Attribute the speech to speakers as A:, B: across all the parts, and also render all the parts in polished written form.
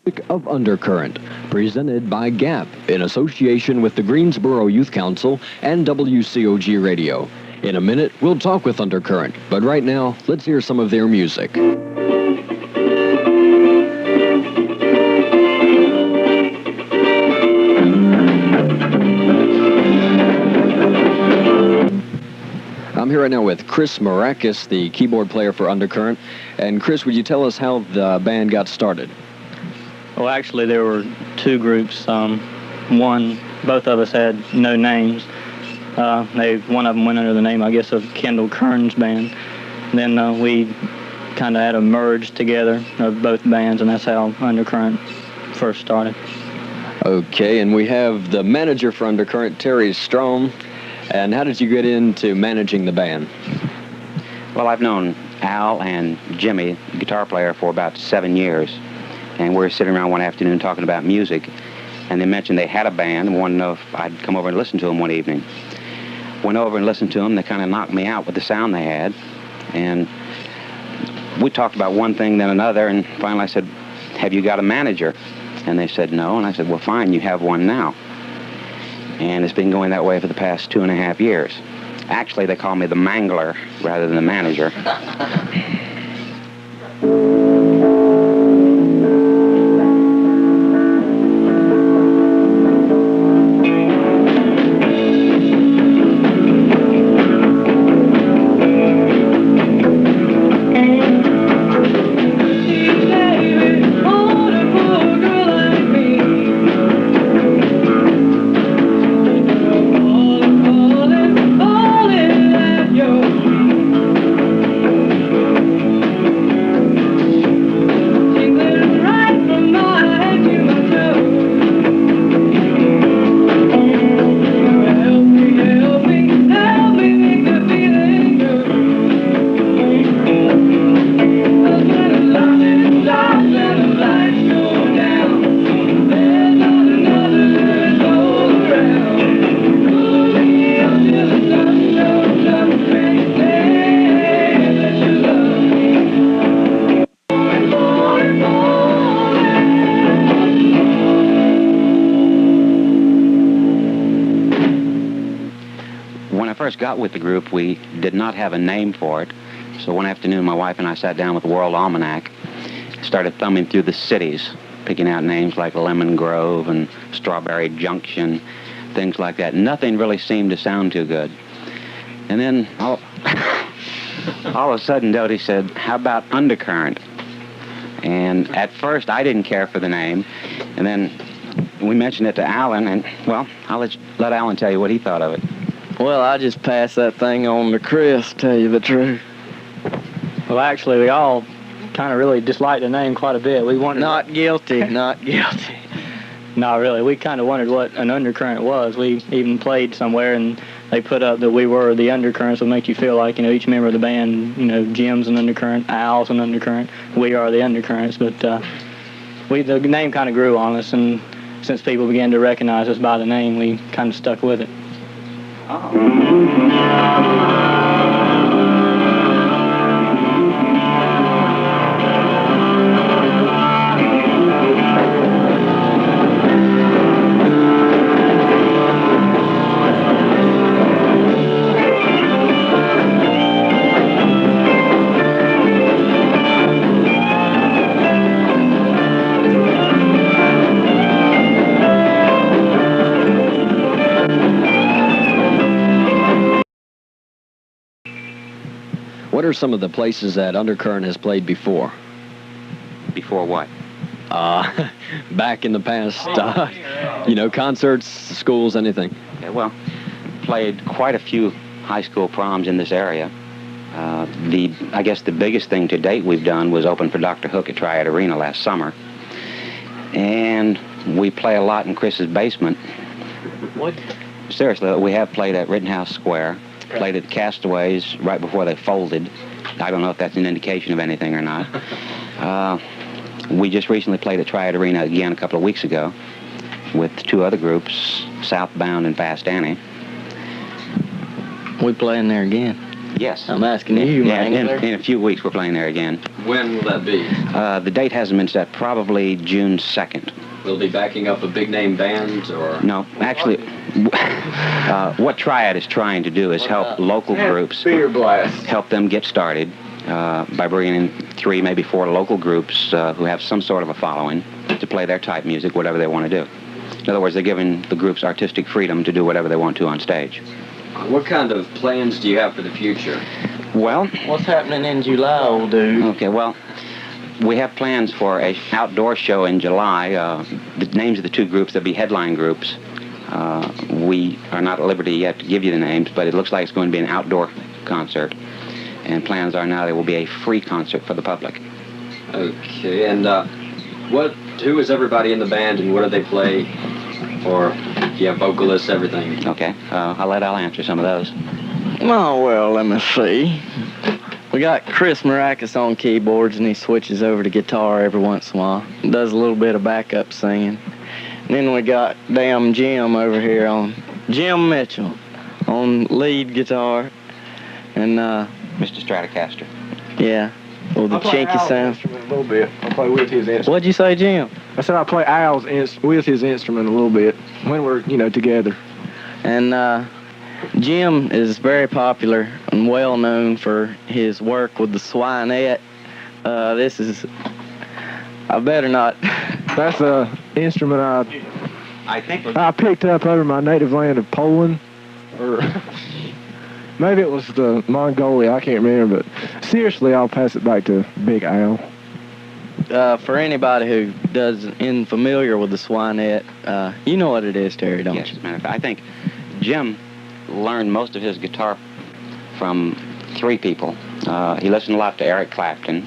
A: Of Undercurrent, presented by GAP in association with the Greensboro Youth Council and WCOG Radio. In a minute, we'll talk with Undercurrent, but right now, let's hear some of their music. I'm here right now with Chris Marakis, the keyboard player for Undercurrent. And Chris, would you tell us how the band got started?
B: Well, actually, there were two groups. Both of us had no names. One of them went under the name, I guess, of Kendall Kern's band. And then we kind of had a merge together of both bands, and that's how Undercurrent first started.
A: Okay, and we have the manager for Undercurrent, Terry Strom. And how did you get into managing the band?
C: Well, I've known Al and Jimmy, the guitar player, for about 7 years. And we were sitting around one afternoon talking about music, and they mentioned they had a band and wanted to know if I'd come over and listen to them one evening. Went over and listened to them. They kind of knocked me out with the sound they had. And we talked about one thing, then another, and finally I said, "Have you got a manager?" And they said, "No." And I said, "Well, fine, you have one now." And it's been going that way for the past 2.5 years. Actually, they call me the mangler rather than the manager. Got with the group, we did not have a name for it. So one afternoon, my wife and I sat down with the World Almanac, started thumbing through the cities, picking out names like Lemon Grove and Strawberry Junction, things like that. Nothing really seemed to sound too good. And then all of a sudden, Dodie said, "How about Undercurrent?" And at first, I didn't care for the name. And then we mentioned it to Alan, and, well, I'll let Alan tell you what he thought of it.
D: Well, I just passed that thing on to Chris, tell you the truth.
B: Well, actually, we all kind of really disliked the name quite a bit. We wanted...
D: Not guilty, not guilty.
B: No, really, we kind of wondered what an undercurrent was. We even played somewhere, and they put up that we were the Undercurrents, would make you feel like, each member of the band, Jim's an undercurrent, Al's an undercurrent. We are the Undercurrents, but the name kind of grew on us, and since people began to recognize us by the name, we kind of stuck with it.
A: What are some of the places that Undercurrent has played before?
C: Before what?
A: Back in the past, concerts, schools, anything.
C: Yeah, well, played quite a few high school proms in this area. I guess the biggest thing to date we've done was open for Dr. Hook at Triad Arena last summer. And we play a lot in Chris's basement.
D: What?
C: Seriously, we have played at Rittenhouse Square. Played at Castaways right before they folded. I don't know if that's an indication of anything or not. We just recently played at Triad Arena again a couple of weeks ago with two other groups, Southbound and Fast Annie.
D: We playing there again?
C: Yes.
D: I'm asking you,
C: Yeah,
D: Mangler.
C: in a few weeks we're playing there again.
A: When will that be?
C: The date hasn't been set, probably June 2nd.
A: Will be backing up a big-name band, or...?
C: No, actually, what Triad is trying to do is help local groups,
D: Beer blast.
C: help them get started by bringing in 3, maybe 4 local groups who have some sort of a following to play their type music, whatever they want to do. In other words, they're giving the groups artistic freedom to do whatever they want to on stage.
A: What kind of plans do you have for the future?
C: Well,
D: What's happening in July, old dude?
C: okay, well, we have plans for a outdoor show in July. The names of the 2 groups, they'll be headline groups. We are not at liberty yet to give you the names, but it looks like it's going to be an outdoor concert. And plans are now there will be a free concert for the public.
A: Okay, and who is everybody in the band, and what do they play? Or if you have vocalists, everything?
C: Okay, I'll let Al answer some of those.
D: Oh, well, let me see. We got Chris Maracus on keyboards, and he switches over to guitar every once in a while. Does a little bit of backup singing. And then we got Jim over here on Jim Mitchell on lead guitar. And,
C: Mr. Stratocaster.
D: yeah, with the chinky sound.
E: A little bit. I play with his instrument.
D: What'd you say, Jim?
E: I said I play Al's with his instrument a little bit when we're, together.
D: And Jim is very popular and well known for his work with the Swinette. I better not.
E: That's an instrument
C: I think
E: I picked up over my native land of Poland, or maybe it was the Mongolia. I can't remember. But seriously, I'll pass it back to Big Al.
D: For anybody who isn't familiar with the Swinette, you know what it is, Terry, don't
C: yes,
D: you?
C: as a matter of fact, I think Jim learned most of his guitar from 3 people. He listened a lot to Eric Clapton,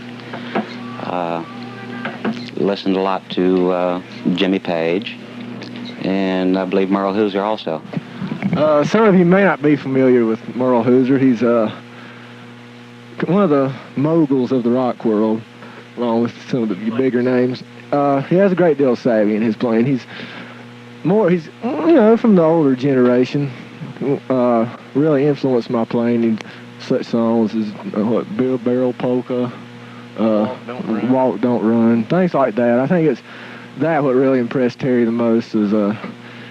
C: listened a lot to Jimmy Page, and I believe Merle Hooser also.
E: Some of you may not be familiar with Merle Hooser. He's one of the moguls of the rock world, along with some of the bigger names. He has a great deal of savvy in his playing. He's from the older generation. Really influenced my playing in such songs as Bill Barrel Polka, Walk Don't Run, things like that. I think it's that what really impressed Terry the most is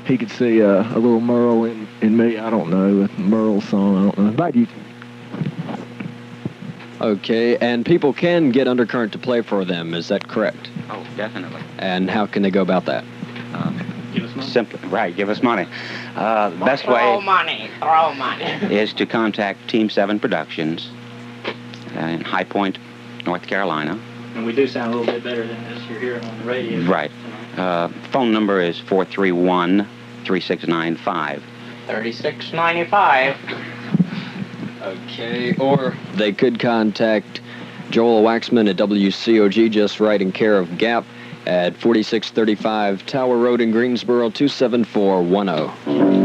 E: he could see a little Merle in me. I don't know, a Merle song. I don't know. Back to you.
A: Okay, and people can get Undercurrent to play for them, is that correct?
C: Oh, definitely.
A: And how can they go about that?
B: Give us money.
C: Simply, right, give us money. The best way
F: Throw money.
C: is to contact Team 7 Productions in High Point, North Carolina.
B: And we do sound a little bit better than this you're hearing on the radio.
C: Right. Phone number is 431-3695.
F: $36.95.
A: Okay, or they could contact Joel Waxman at WCOG, just right in care of Gap, at 4635 Tower Road in Greensboro, 27410.